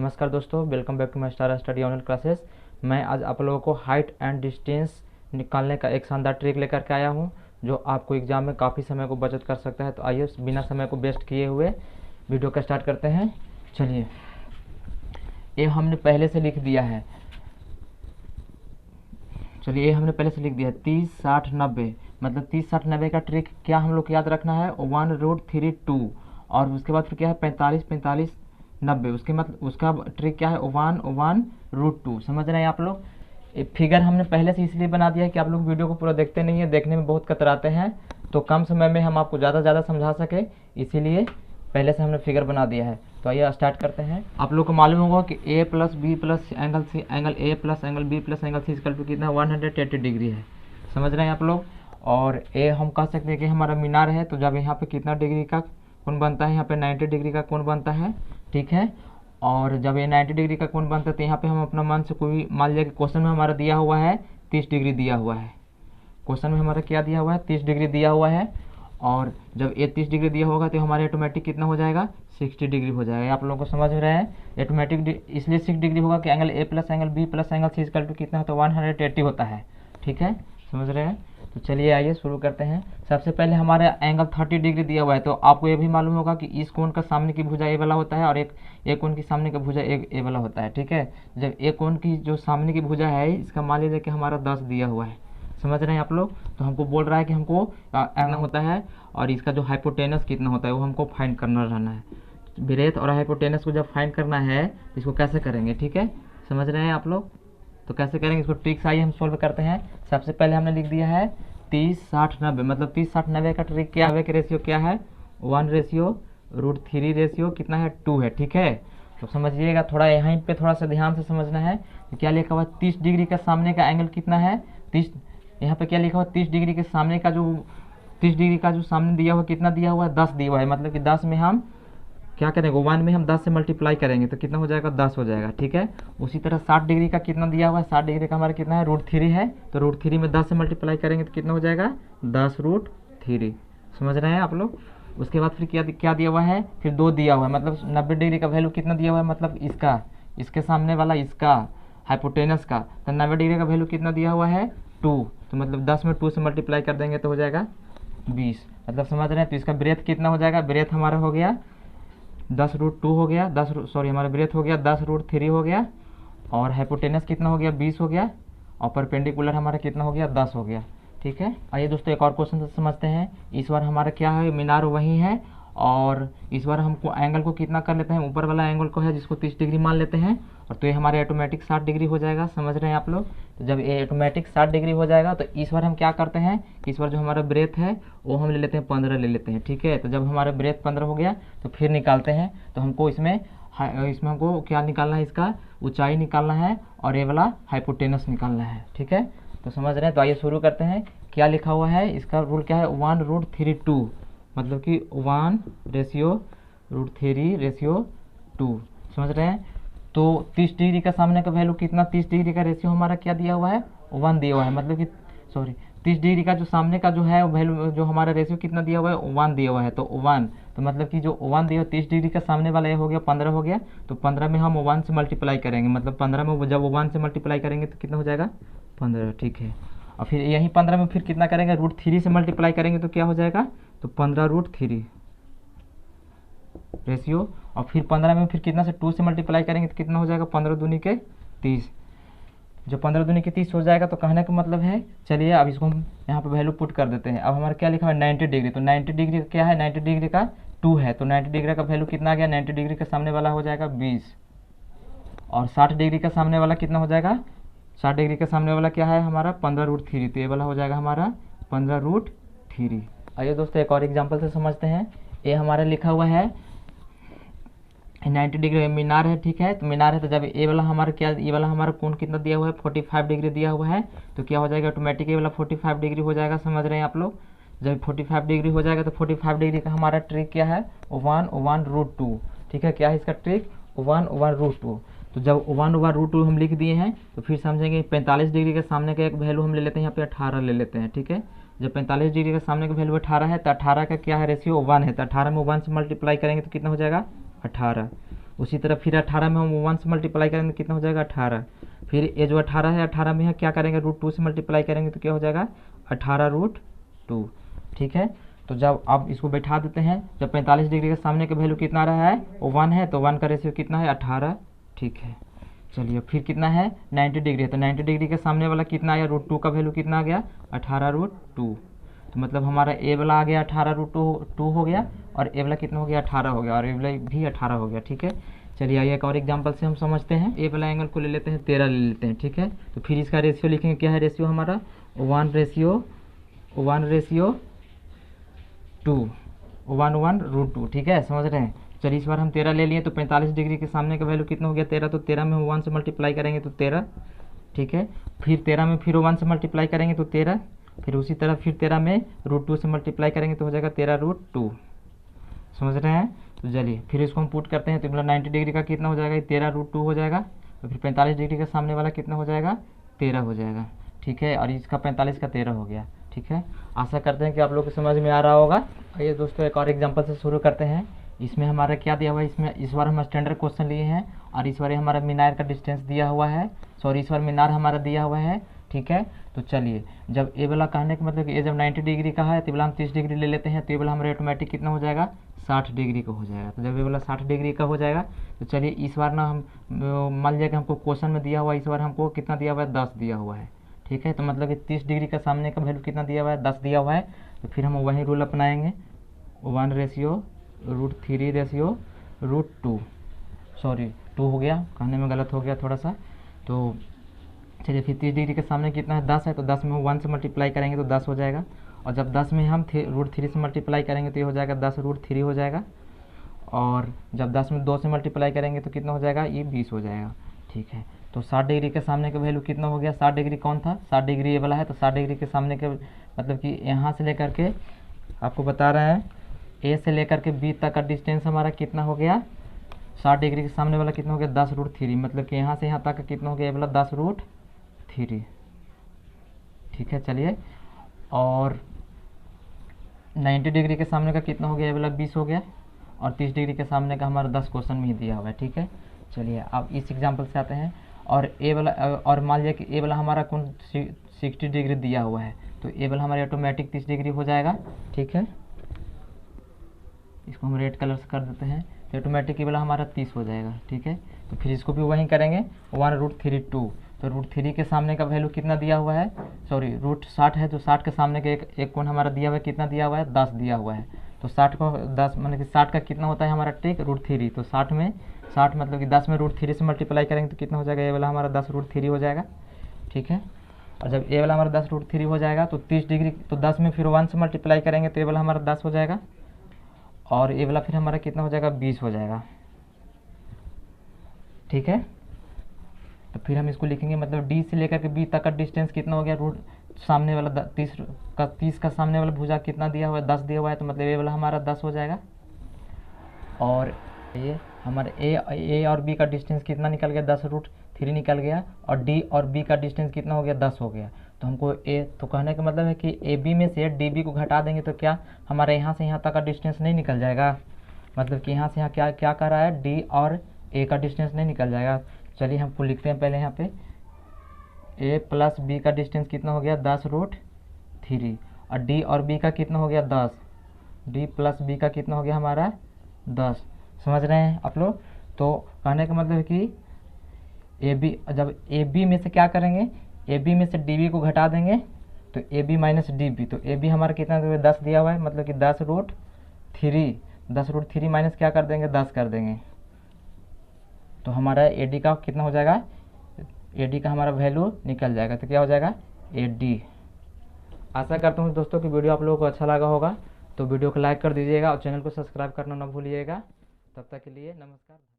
नमस्कार दोस्तों, welcome back to my star study online classes. मैं आज आप लोगों को हाइट एंड डिस्टेंस निकालने का एक शानदार ट्रिक लेकर के आया हूं, जो आपको एग्जाम में काफ़ी समय को बचत कर सकता है। तो आइए बिना समय को वेस्ट किए हुए वीडियो का स्टार्ट करते हैं। चलिए, ये हमने पहले से लिख दिया है। चलिए, ये हमने पहले से लिख दिया है 30, 60, 90। मतलब 30, 60, 90 का ट्रिक क्या हम लोग को याद रखना है, 1√32। और उसके बाद फिर क्या है 45, 45, 90। उसके मतलब उसका ट्रिक क्या है 1/√2। समझ रहे हैं आप लोग। फिगर हमने पहले से इसलिए बना दिया है कि आप लोग वीडियो को पूरा देखते नहीं है, देखने में बहुत कतराते हैं, तो कम समय में हम आपको ज़्यादा से ज़्यादा समझा सके, इसीलिए पहले से हमने फिगर बना दिया है। तो आइए स्टार्ट करते हैं। आप लोग को मालूम होगा कि a plus B plus angle C angle A plus angle B plus angle C equal to कितना 180 डिग्री है। समझ रहे हैं आप लोग। और ए हम कह सकते हैं कि हमारा मीनार है, तो जब यहाँ पे कितना डिग्री का कोण बनता है, यहाँ पे 90 डिग्री का कोण बनता है, ठीक है। और जब ये 90 डिग्री का कोण बनता है तो यहाँ पे हम अपना मन से कोई मान लिया कि क्वेश्चन में हमारा दिया हुआ है 30 डिग्री दिया हुआ है। क्वेश्चन में हमारा क्या दिया हुआ है 30 डिग्री दिया हुआ है। और जब ये 30 डिग्री दिया होगा तो हमारे ऑटोमेटिक कितना हो जाएगा 60 डिग्री हो जाएगा। आप लोगों को समझ रहे हैं। ऑटोमेटिक इसलिए 6 डिग्री होगा कि angle A plus angle B plus angle C equal to कितना है तो 180 होता है, ठीक है। समझ रहे हैं। तो चलिए आइए शुरू करते हैं। सबसे पहले हमारा एंगल 30 डिग्री दिया हुआ है, तो आपको ये भी मालूम होगा कि इस कोण का सामने की भुजा ए वाला होता है और एक कोण की सामने का भुजा ए वाला होता है, ठीक है। जब एक कोण की जो सामने की भुजा है इसका मान लीजिए कि हमारा 10 दिया हुआ है। समझ रहे हैं आप लोग। तो हमको बोल रहा है कि हमको एंगल होता है और इसका जो हाइपोटेनस कितना होता है वो हमको फाइंड करना रहना है। ब्रेथ और हाइपोटेनस को जब फाइंड करना है तो इसको कैसे करेंगे, ठीक है। समझ रहे हैं आप लोग। तो कैसे करेंगे इसको, ट्रिक्स आइए हम सोल्व करते हैं। सबसे पहले हमने लिख दिया है 30, 60, 90। मतलब 30, 60, 90 का ट्रिक क्या है, रेशियो क्या है 1/√3 रेशियो कितना है 2 है, ठीक है। तो समझिएगा, थोड़ा यहीं पे थोड़ा सा ध्यान से समझना है। तो क्या लिखा हुआ 30 डिग्री का सामने का एंगल कितना है 30। यहाँ पे क्या लिखा हुआ 30 डिग्री के सामने का जो 30 डिग्री का जो सामने दिया हुआ कितना दिया हुआ है 10 दिया हुआ है। मतलब कि 10 में हम क्या करेंगे 1 में हम 10 से मल्टीप्लाई करेंगे तो कितना हो जाएगा 10 हो जाएगा, ठीक है। उसी तरह 60 डिग्री का कितना दिया हुआ है, 60 डिग्री का हमारा कितना है √3 है, तो √3 में 10 से मल्टीप्लाई करेंगे तो कितना हो जाएगा 10√3। समझ रहे हैं आप लोग। उसके बाद फिर क्या दिया हुआ है, फिर 2 दिया हुआ है। मतलब 90 डिग्री का वैल्यू कितना दिया हुआ है, मतलब इसके सामने वाला इसका हाइपोटेनस का, तो 90 डिग्री का वैल्यू कितना दिया हुआ है 2। तो मतलब 10 में 2 से मल्टीप्लाई कर देंगे तो हो जाएगा 20। मतलब समझ रहे हैं। तो इसका ब्रेथ कितना हो जाएगा, ब्रेथ हमारा हो गया 10√2 हो गया, हमारा ब्रेथ हो गया 10√3 हो गया। और हाइपोटेनस कितना हो गया 20 हो गया। और परपेंडिकुलर हमारा कितना हो गया 10 हो गया, ठीक है। आइए दोस्तों एक और क्वेश्चन से समझते हैं। इस बार हमारा क्या है, मीनार वही है। और इस बार हमको एंगल को कितना कर लेते हैं, ऊपर वाला एंगल को है जिसको 30 डिग्री मान लेते हैं। और तो ये हमारे ऑटोमेटिक 60 डिग्री हो जाएगा। समझ रहे हैं आप लोग। तो जब ये ऑटोमेटिक 60 डिग्री हो जाएगा तो इस बार हम क्या करते हैं कि इस बार जो हमारा ब्रेथ है वो हम ले लेते हैं 15 ले लेते हैं, ठीक है। तो जब हमारा ब्रेथ 15 हो गया तो फिर निकालते हैं। तो हमको इसमें हमको क्या निकालना है, इसका ऊंचाई निकालना है और ये वाला हाइपोटेनस निकालना है, ठीक है। तो समझ रहे हैं। तो आइए शुरू करते हैं। क्या लिखा हुआ है, इसका रूल क्या है 1√32। मतलब कि 1/√3/2। समझ रहे हैं। तो 30 डिग्री का सामने का वैल्यू कितना, 30 डिग्री का रेशियो हमारा क्या दिया हुआ है 1 दिया हुआ है। मतलब कि 30 डिग्री का जो सामने का जो है वैल्यू जो हमारा रेशियो कितना दिया हुआ है 1 दिया हुआ है। तो 1, तो मतलब कि जो 1 दिया हुआ 30 डिग्री का सामने वाला ये हो गया 15 हो गया। तो 15 में हम 1 से मल्टीप्लाई करेंगे। मतलब 15 में जब 1 से मल्टीप्लाई करेंगे तो कितना हो जाएगा 15, ठीक है। और फिर यही 15 में फिर कितना करेंगे √3 से मल्टीप्लाई करेंगे तो क्या हो जाएगा तो 15√3 रेशियो। और फिर 15 में फिर कितना से 2 से मल्टीप्लाई करेंगे तो कितना हो जाएगा 15 दूनी के 30। जो 15 दूनी के 30 हो जाएगा। तो कहने का मतलब है, चलिए अब इसको हम यहाँ पे वैल्यू पुट कर देते हैं। अब हमारा क्या लिखा है 90 डिग्री। तो 90 डिग्री का क्या है 90 डिग्री का 2 है। तो 90 डिग्री का वैल्यू कितना आ गया, 90 डिग्री का सामने वाला हो जाएगा 20। और 60 डिग्री का सामने वाला कितना हो जाएगा, 60 डिग्री का सामने वाला क्या है हमारा 15√3। तो ये वाला हो जाएगा हमारा 15√3। आइए दोस्तों एक और एग्जाम्पल से समझते हैं। ये हमारा लिखा हुआ है 90 डिग्री मीनार है, ठीक है। तो मीनार है तो जब ये वाला हमारा क्या, ये वाला हमारा कोण कितना दिया हुआ है 45 डिग्री दिया हुआ है। तो क्या हो जाएगा ऑटोमेटिक ये वाला 45 डिग्री हो जाएगा। समझ रहे हैं आप लोग। जब 45 डिग्री हो जाएगा तो 45 डिग्री का हमारा ट्रिक क्या है 1/√2, ठीक है। क्या है इसका ट्रिक 1/√2। तो जब 1/√2 हम लिख दिए हैं तो फिर समझेंगे 45 डिग्री के सामने का एक वैल्यू हम ले लेते हैं, यहाँ पे 18 ले लेते हैं, ठीक है। जब 45 डिग्री के सामने का वैल्यू 18 है तो 18 का क्या है रेशियो 1 है। तो 18 में 1 से मल्टीप्लाई करेंगे तो कितना हो जाएगा 18। उसी तरह फिर 18 में हम 1 से मल्टीप्लाई करेंगे तो कितना हो जाएगा 18। फिर ये जो 18 है 18 में है क्या करेंगे √2 से मल्टीप्लाई करेंगे तो क्या हो जाएगा 18√2। ठीक है, तो जब आप इसको बैठा देते हैं, जब 45 डिग्री के सामने का वैल्यू कितना रहा है वो 1 है, तो 1 का रेशियो कितना है 18। ठीक है, चलिए फिर कितना है 90 डिग्री है, तो 90 डिग्री के सामने वाला कितना आया √2 का वैल्यू कितना आ गया 18√2। तो मतलब हमारा ए वाला आ गया 18√2 हो गया, और ए वाला कितना हो गया 18 हो गया, और ए वाला भी 18 हो गया। ठीक है, चलिए आइए एक और एग्जांपल से हम समझते हैं। ए वाला एंगल को ले लेते हैं 13 ले लेते हैं। ठीक है, तो फिर इसका रेशियो लिखेंगे, क्या है रेशियो हमारा 1:1/√2। ठीक है, समझ रहे हैं। चलिए इस बार हम 13 ले लिए, तो 45 डिग्री के सामने का वैल्यू कितना हो गया 13, तो 13 में हम 1 से मल्टीप्लाई करेंगे तो 13। ठीक है, फिर 13 में फिर 1 से मल्टीप्लाई करेंगे तो 13, फिर उसी तरह फिर 13 में √2 से मल्टीप्लाई करेंगे तो हो जाएगा 13√2। समझ रहे हैं। तो चलिए फिर इसको हम पुट करते हैं, तो मतलब 90 डिग्री का कितना हो जाएगा 13√2 हो जाएगा, तो फिर 45 डिग्री का सामने वाला कितना हो जाएगा 13 हो जाएगा। ठीक है, और इसका 45 का 13 हो गया। ठीक है, आशा करते हैं कि आप लोग को समझ में आ रहा होगा। आइए दोस्तों एक और एग्जांपल से शुरू करते हैं। इसमें हमारा क्या दिया हुआ है, इसमें इस बार हम स्टैंडर्ड क्वेश्चन लिए हैं, और इस बार हमारा मीनार का डिस्टेंस दिया हुआ है, सॉरी इस बार मीनार हमारा दिया हुआ है। ठीक है, तो चलिए जब ए वाला कहने का मतलब कि ये जब 90 डिग्री का है तो ये वाला हम 30 डिग्री ले लेते हैं, तो ये वाला हमारा ऑटोमेटिक कितना हो जाएगा 60 डिग्री का हो जाएगा। तो जब ये वाला 60 डिग्री का हो जाएगा, तो चलिए इस बार ना हम मान लिया कि हमको क्वेश्चन में दिया हुआ है, इस बार हमको कितना दिया हुआ है 10 दिया हुआ है। ठीक है, तो मतलब कि 30 डिग्री का सामने का वैल्यू कितना दिया हुआ है 10 दिया हुआ है, तो फिर हम वही रूल अपनाएंगे 1:√3/√2। सॉरी 2 हो गया, कहने में गलत हो गया थोड़ा सा। तो चलिए फिर 30 डिग्री के सामने कितना है 10 है, तो 10 में हम 1 से मल्टीप्लाई करेंगे तो 10 हो जाएगा, और जब 10 में हम √3 से मल्टीप्लाई करेंगे तो ये हो जाएगा 10√3 हो जाएगा, और जब 10 में 2 से मल्टीप्लाई करेंगे तो कितना हो जाएगा ये 20 हो जाएगा। ठीक है, तो 60 डिग्री के सामने का वैल्यू कितना हो गया, 60 डिग्री कौन था 60 डिग्री ये वाला है, तो 60 डिग्री के सामने के मतलब कि यहाँ से लेकर के आपको बता रहे हैं ए से लेकर के बी तक का डिस्टेंस हमारा कितना हो गया 60 डिग्री के सामने वाला कितना हो गया 10√3, मतलब कि यहाँ से यहाँ तक का कितना हो गया ये वाला 10√3। ठीक है, चलिए और 90 डिग्री के सामने का कितना हो गया ये वाला 20 हो गया, और 30 डिग्री के सामने का हमारा 10 क्वेश्चन में ही दिया हुआ है। ठीक है, चलिए अब इस एग्जांपल से आते हैं, और ए वाला और मान लिया कि ए वाला हमारा कौन 60 डिग्री दिया हुआ है, तो ए वाला हमारा ऑटोमेटिक 30 डिग्री हो जाएगा। ठीक है, इसको हम रेड कलर से कर देते हैं, तो ऑटोमेटिक ये वाला हमारा 30 हो जाएगा। ठीक है, तो फिर इसको भी वहीं करेंगे 1√32, तो √3 के सामने का वैल्यू कितना दिया हुआ है, सॉरी √60 है, तो 60 के सामने का एक कोण हमारा दिया हुआ है, कितना दिया हुआ है 10 दिया हुआ है, तो 60 को 10 मतलब कि 60 का कितना होता है हमारा ट्रिक √3, तो 60 मतलब कि 10 में √3 से मल्टीप्लाई करेंगे तो कितना हो जाएगा ये वाला हमारा 10√3 हो जाएगा। ठीक है, और जब ए वाला हमारा 10√3 हो जाएगा तो 30 डिग्री, तो 10 में फिर 1 से मल्टीप्लाई करेंगे तो ये वाला हमारा 10 हो जाएगा, और ये वाला फिर हमारा कितना हो जाएगा 20 हो जाएगा। ठीक है, तो फिर हम इसको लिखेंगे, मतलब डी से लेकर के बी तक का डिस्टेंस कितना हो गया सामने वाला 30 का सामने वाला भुजा कितना दिया हुआ है 10 दिया हुआ है, तो मतलब ये वाला हमारा 10 हो जाएगा, और ये हमारे ए और बी का डिस्टेंस कितना निकल गया 10√3 निकल गया, और डी और बी का डिस्टेंस कितना हो गया 10 हो गया। तो हमको तो कहने का मतलब है कि ए बी में से डी बी को घटा देंगे तो क्या हमारे यहाँ से यहाँ तक का डिस्टेंस नहीं निकल जाएगा, मतलब कि यहाँ से यहाँ क्या क्या कर रहा है डी और ए का डिस्टेंस नहीं निकल जाएगा। चलिए हमको लिखते हैं पहले यहाँ पे ए प्लस बी का डिस्टेंस कितना हो गया 10√3, और डी और बी का कितना हो गया 10, डी प्लस बी का कितना हो गया हमारा 10। समझ रहे हैं आप लोग। तो कहने का मतलब है कि ए बी, जब ए बी में से क्या करेंगे ए बी में से डी बी को घटा देंगे तो A B minus D B, तो ए बी हमारा कितना 10 दिया हुआ है, मतलब कि 10√3 माइनस क्या कर देंगे 10 कर देंगे, तो हमारा ए डी का कितना हो जाएगा, ए डी का हमारा वैल्यू निकल जाएगा, तो क्या हो जाएगा ए डी। आशा करता हूँ दोस्तों कि वीडियो आप लोगों को अच्छा लगा होगा, तो वीडियो को लाइक कर दीजिएगा और चैनल को सब्सक्राइब करना ना भूलिएगा। तब तक के लिए नमस्कार।